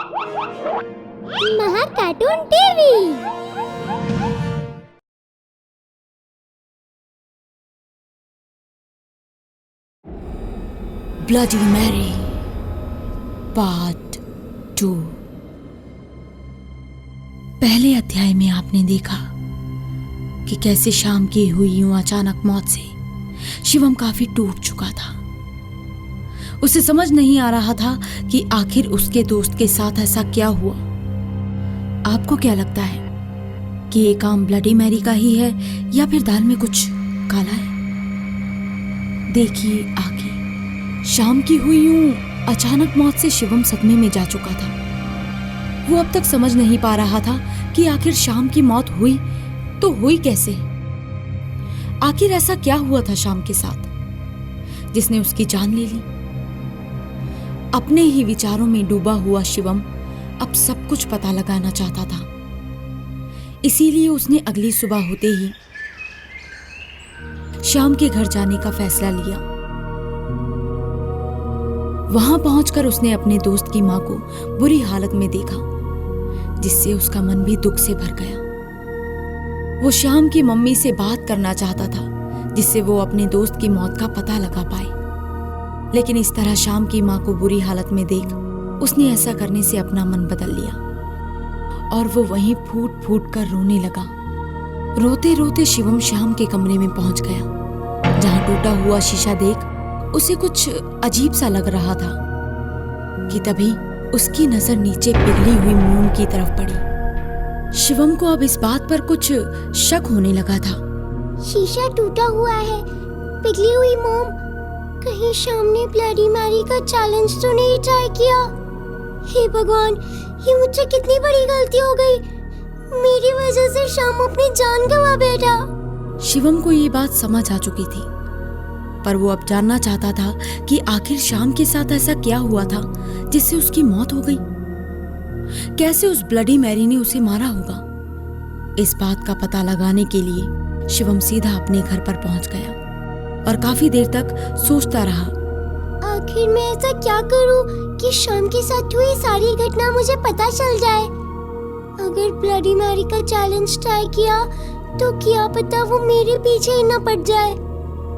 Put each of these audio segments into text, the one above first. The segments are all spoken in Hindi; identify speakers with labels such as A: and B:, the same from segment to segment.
A: महा cartoon TV.
B: Bloody Mary part 2। पहले अध्याय में आपने देखा कि कैसे शाम की हुई यूं अचानक मौत से शिवम काफी टूट चुका था। उसे समझ नहीं आ रहा था कि आखिर उसके दोस्त के साथ ऐसा क्या हुआ। आपको क्या लगता है कि ये काम ब्लडी मैरी का ही है या फिर दाल में कुछ काला है? देखिए आगे। शाम की हुई यूं अचानक मौत से शिवम सदमे में जा चुका था। वो अब तक समझ नहीं पा रहा था कि आखिर शाम की मौत हुई तो हुई कैसे। आखिर ऐसा क्या हुआ था शाम के साथ जिसने उसकी जान ले ली। अपने ही विचारों में डूबा हुआ शिवम अब सब कुछ पता लगाना चाहता था। इसीलिए उसने अगली सुबह होते ही शाम के घर जाने का फैसला लिया। वहां पहुंचकर उसने अपने दोस्त की मां को बुरी हालत में देखा, जिससे उसका मन भी दुख से भर गया। वो श्याम की मम्मी से बात करना चाहता था, जिससे वो अपने दोस्त की मौत का पता लगा पाए। लेकिन इस तरह श्याम की मां को बुरी हालत में देख उसने ऐसा करने से अपना मन बदल लिया और वो वहीं फूट फूट कर रोने लगा। रोते रोते शिवम श्याम के कमरे में पहुंच गया, जहां टूटा हुआ शीशा देख उसे कुछ अजीब सा लग रहा था कि तभी उसकी नजर नीचे पिघली हुई मोम की तरफ पड़ी। शिवम को अब इस बात पर कुछ शक होने लगा था।
A: शीशा टूटा हुआ है, पिघली हुई मोम। कहीं शाम ने ब्लडी मैरी का चैलेंज तो नहीं ट्राई किया? हे भगवान, ये मुझसे कितनी बड़ी गलती हो गई। मेरी वजह से शाम अपनी जान गंवा बैठा।
B: शिवम को ये बात समझ आ चुकी थी, पर वो अब जानना चाहता था कि आखिर शाम के साथ ऐसा क्या हुआ था जिससे उसकी मौत हो गई। कैसे उस ब्लडी मैरी ने उसे मारा होगा। इस बात का पता लगाने के लिए शिवम सीधा अपने घर पर पहुंच गया और काफी देर तक सोचता रहा।
A: आखिर मैं ऐसा क्या करूं कि शाम के साथ हुई सारी घटना मुझे पता चल जाए। अगर ब्लडी मैरी का चैलेंज ट्राई किया तो क्या पता वो मेरे पीछे ही न पड़ जाए,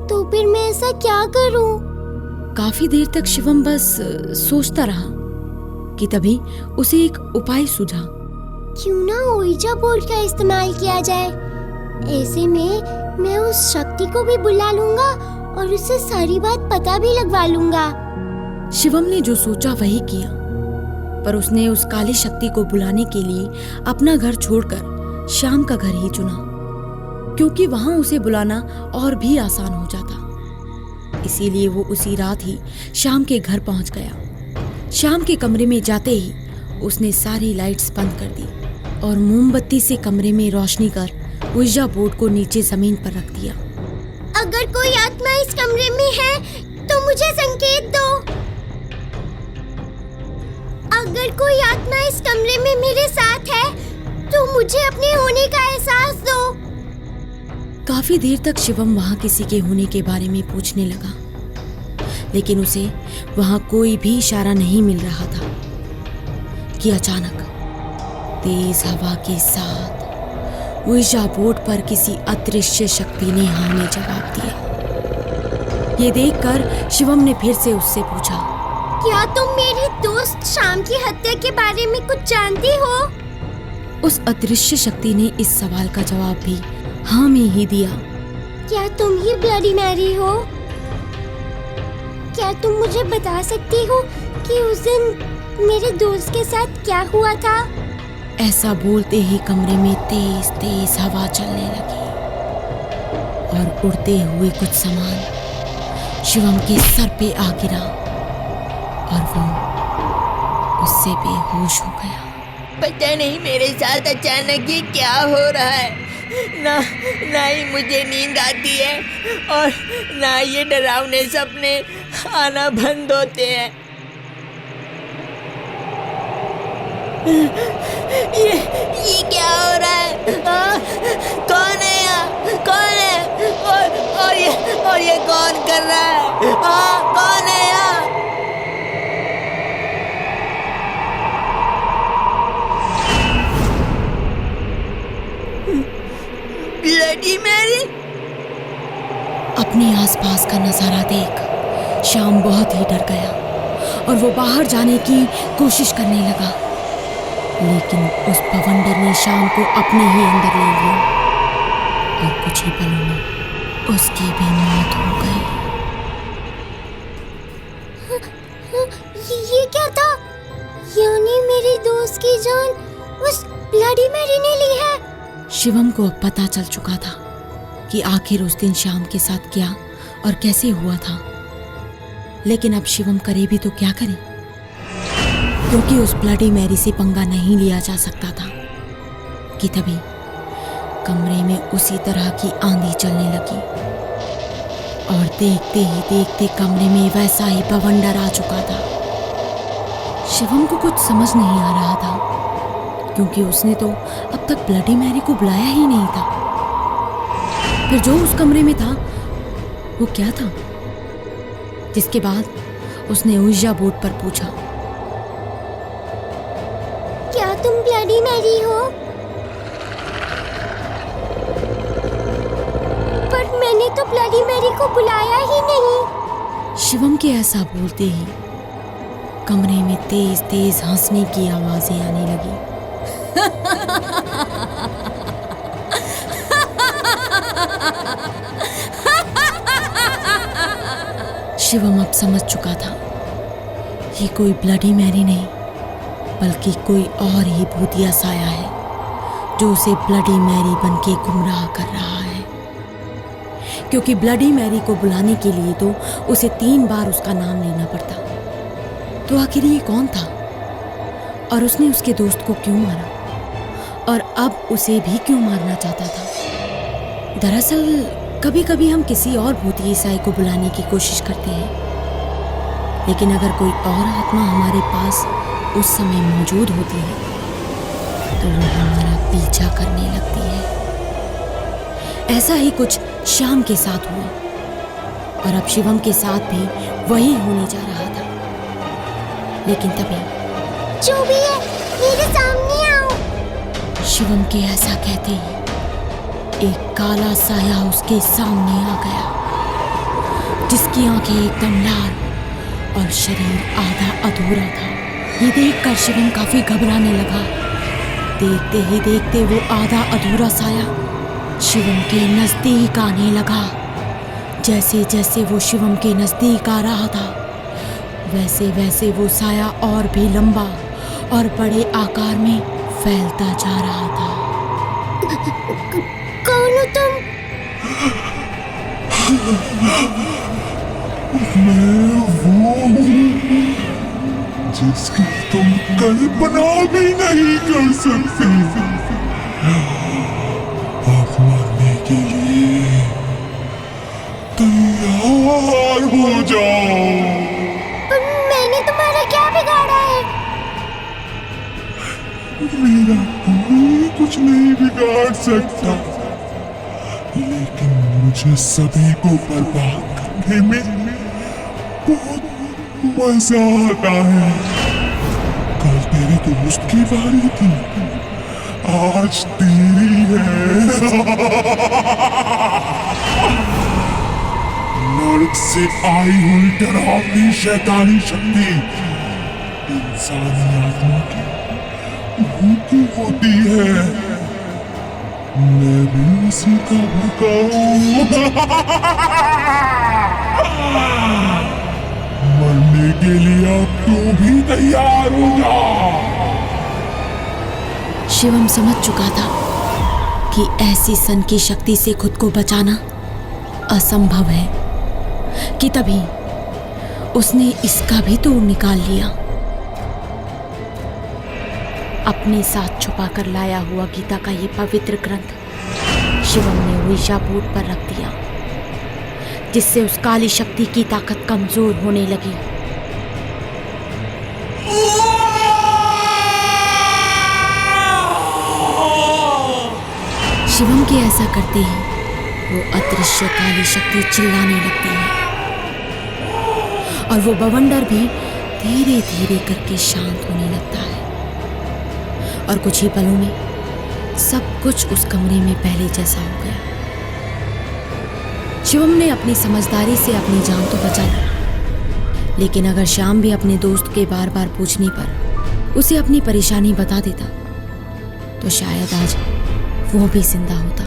A: तो फिर मैं ऐसा क्या करूं?
B: काफी देर तक शिवम बस सोचता रहा कि तभी उसे एक उपाय सूझा।
A: क्यों ना ओइजा बोर्ड का इस्तेमाल किया जाए। ऐसे में मैं उस शक्ति को भी बुला लूंगा और उससे सारी बात पता भी लगवा लूंगा।
B: शिवम ने जो सोचा वही किया, पर उसने उस काली शक्ति को बुलाने के लिए अपना घर छोड़कर श्याम का घर ही चुना, क्योंकि वहां उसे बुलाना और भी आसान हो जाता। इसीलिए वो उसी रात ही श्याम के घर पहुंच गया। श्याम के कमरे में जाते ही उसने सारी लाइट्स बंद कर दी और मोमबत्ती से कमरे में रोशनी कर ouija बोर्ड को नीचे जमीन पर रख दिया।
A: अगर कोई आत्मा इस कमरे में है तो मुझे संकेत दो। अगर कोई आत्मा इस कमरे में मेरे साथ है तो मुझे अपने होने का एहसास दो।
B: काफी देर तक शिवम वहां किसी के होने के बारे में पूछने लगा, लेकिन उसे वहां कोई भी इशारा नहीं मिल रहा था कि अचानक तेज हवा के साथ ouija बोर्ड पर किसी अदृश्य शक्ति ने हाँ में जवाब दिया। ये देखकर शिवम ने फिर से उससे पूछा,
A: क्या तुम मेरी दोस्त शाम की हत्या के बारे में कुछ जानती हो?
B: उस अदृश्य शक्ति ने इस सवाल का जवाब भी हाँ में ही दिया।
A: क्या तुम ही ब्लडी मैरी हो? क्या तुम मुझे बता सकती हो कि उस दिन मेरे दोस्त के साथ क्या हुआ था?
B: ऐसा बोलते ही कमरे में तेज तेज हवा चलने लगी और उड़ते हुए कुछ सामान शिवम के सर पे आ गिरा और वो उससे बेहोश हो गया।
C: पता नहीं मेरे साथ अचानक ये क्या हो रहा है। ना ही मुझे नींद आती है और ना ये डरावने सपने आना बंद होते हैं। ये क्या हो रहा है? कौन है यहाँ? कौन है? और ये कौन कर रहा है? कौन है यहाँ?
B: आसपास का नजारा देख श्याम बहुत ही डर गया और वो बाहर जाने की कोशिश करने लगा, लेकिन उस बवंडर ने श्याम को अपने ही अंदर ले लिया और कुछ ही पलों में उसकी भी मौत हो गई।
A: ये क्या था? यानी मेरे दोस्त की जान उस ब्लडी मैरी ने ली है।
B: शिवम को अब पता चल चुका था कि आखिर उस दिन श्याम के साथ क्या और कैसे हुआ था, लेकिन अब शिवम करे भी तो क्या करे, क्योंकि उस ब्लडी मैरी से पंगा नहीं लिया जा सकता था कि तभी कमरे में उसी तरह की आंधी चलने लगी और देखते ही देखते कमरे में वैसा ही बवंडर आ चुका था। शिवम को कुछ समझ नहीं आ रहा था, क्योंकि उसने तो अब तक ब्लडी मैरी को बुलाया ही नहीं था। फिर जो उस कमरे में था वो क्या था? जिसके बाद उसने ouija बोर्ड पर पूछा,
A: क्या तुम ब्लडी मैरी हो? पर मैंने तो ब्लडी मैरी को बुलाया ही नहीं।
B: शिवम के ऐसा बोलते ही कमरे में तेज तेज हंसने की आवाजें आने लगी। शिवम अब समझ चुका था ये कोई ब्लडी मैरी नहीं बल्कि कोई और ही भूतिया साया है जो उसे ब्लडी मैरी बनके गुमराह कर रहा है, क्योंकि ब्लडी मैरी को बुलाने के लिए तो उसे 3 बार उसका नाम लेना पड़ता। तो आखिर ये कौन था और उसने उसके दोस्त को क्यों मारा और अब उसे भी क्यों मारना चाहता था? दरअसल कभी कभी हम किसी और भूतिया साई को बुलाने की कोशिश करते हैं, लेकिन अगर कोई और आत्मा हमारे पास उस समय मौजूद होती है तो वो हमारा पीछा करने लगती है। ऐसा ही कुछ श्याम के साथ हुआ और अब शिवम के साथ भी वही होने जा रहा था। लेकिन तभी
A: जो भी है मेरे सामने आओ।
B: शिवम के ऐसा कहते ही एक काला साया उसके सामने आ गया, जिसकी आंखें एकदम लाल और शरीर आधा अधूरा था। ये देखकर शिवम काफी घबराने लगा। देखते ही देखते वो आधा अधूरा साया शिवम के नजदीक आने लगा। जैसे जैसे वो शिवम के नजदीक आ रहा था वैसे वैसे वो साया और भी लंबा और बड़े आकार में फैलता जा रहा था।
A: कौन हो तुम?
D: मैं वो हूँ जिसकी तुम कल्पना भी नहीं कर सकते। अब मरने के लिए तैयार हो जाओ।
A: पर मैंने तुम्हारा क्या बिगाड़ा है?
D: मेरा कोई कुछ नहीं बिगाड़ सकता, लेकिन मुझे सभी को बर्बाद करने में बहुत मजा आता है। कल तेरे दोस्त की बारी थी, आज तेरी है। नर्क से आई हुई डरावनी शैतानी शक्ति इंसानी आत्मा की भूखी होती है। मैं भी उसी का भूखा हूँ। मरने के लिए अब तू भी तैयार हो जा।
B: शिवम समझ चुका था कि ऐसी सन की शक्ति से खुद को बचाना असंभव है कि तभी उसने इसका भी तोड़ निकाल लिया। अपने साथ छुपा कर लाया हुआ गीता का ये पवित्र ग्रंथ शिवम ने ouija बोर्ड पर रख दिया, जिससे उस काली शक्ति की ताकत कमजोर होने लगी। शिवम के ऐसा करते ही वो अदृश्य काली शक्ति चिल्लाने लगती है और वो बवंडर भी धीरे धीरे करके शांत होने लगता है और कुछ ही पलों में सब कुछ उस कमरे में पहले जैसा हो गया। शिवम ने अपनी समझदारी से अपनी जान तो बचा ली, लेकिन अगर श्याम भी अपने दोस्त के बार बार पूछने पर उसे अपनी परेशानी बता देता तो शायद आज वो भी जिंदा होता।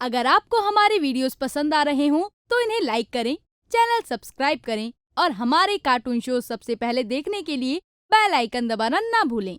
E: अगर आपको हमारे वीडियोस पसंद आ रहे हों तो इन्हें लाइक करें, चैनल सब्सक्राइब करें और हमारे कार्टून शो सबसे पहले देखने के लिए बेल आइकन दबाना ना भूलें।